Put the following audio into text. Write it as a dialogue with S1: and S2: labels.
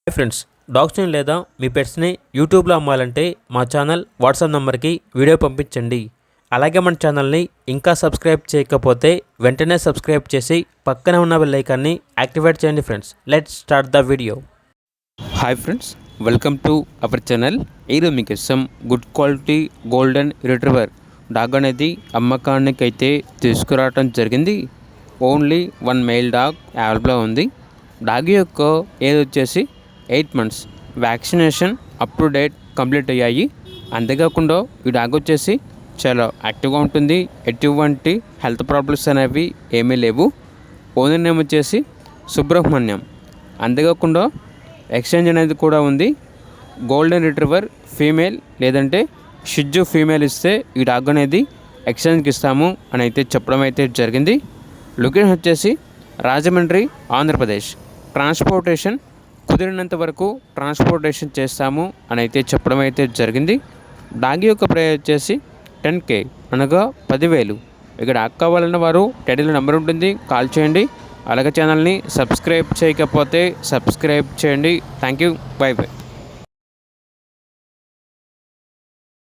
S1: Hi friends, డాగ్స్ని లేదా మీ పెట్స్ని యూట్యూబ్లో అమ్మాలంటే మా ఛానల్ వాట్సాప్ నెంబర్కి వీడియో పంపించండి. అలాగే మన ఛానల్ని ఇంకా సబ్స్క్రైబ్ చేయకపోతే వెంటనే సబ్స్క్రైబ్ చేసి పక్కనే ఉన్న బెల్ ఐకాన్ని యాక్టివేట్ చేయండి. Friends, let's start the video.
S2: Hi friends, welcome to our channel. ఈరోజు మీకు some good quality golden retriever dog అనేది అమ్మకానికి అయితే తీసుకురావడం జరిగింది. ఓన్లీ 1 మేల్ డాగ్ అవైలబుల్ ఉంది. డాగ్ యొక్క ఏజ్ వచ్చేసి 8 months. Vaccination up to date complete అయ్యాయి. అంతేకాకుండా ఈ డాగ్ వచ్చేసి చాలా యాక్టివ్గా ఉంటుంది. ఎటువంటి హెల్త్ ప్రాబ్లమ్స్ అనేవి ఏమీ లేవు. ఓనర్ నేమ్ వచ్చేసి సుబ్రహ్మణ్యం. అంతేకాకుండా ఎక్స్చేంజ్ అనేది కూడా ఉంది. గోల్డెన్ రిట్రీవర్ ఫీమేల్ లేదంటే షిజ్జు ఫీమేల్ ఇస్తే ఈ డాగ్ అనేది ఎక్స్చేంజ్కి ఇస్తాము అని అయితే చెప్పడం అయితే జరిగింది. లొకేషన్ వచ్చేసి రాజమండ్రి, ఆంధ్రప్రదేశ్. ట్రాన్స్పోర్టేషన్ కుదిరినంత వరకు ట్రాన్స్పోర్టేషన్ చేస్తాము అని అయితే చెప్పడం అయితే జరిగింది. డాగ్ యొక్క ప్రైస్ వచ్చేసి 10K అనగా 10,000. ఇక్కడ డాగ్ కావాలన్న వారు టైటిల్ నెంబర్ ఉంటుంది, కాల్ చేయండి. అలాగే ఛానల్ని సబ్స్క్రైబ్ చేయకపోతే సబ్స్క్రైబ్ చేయండి. Thank you, by by.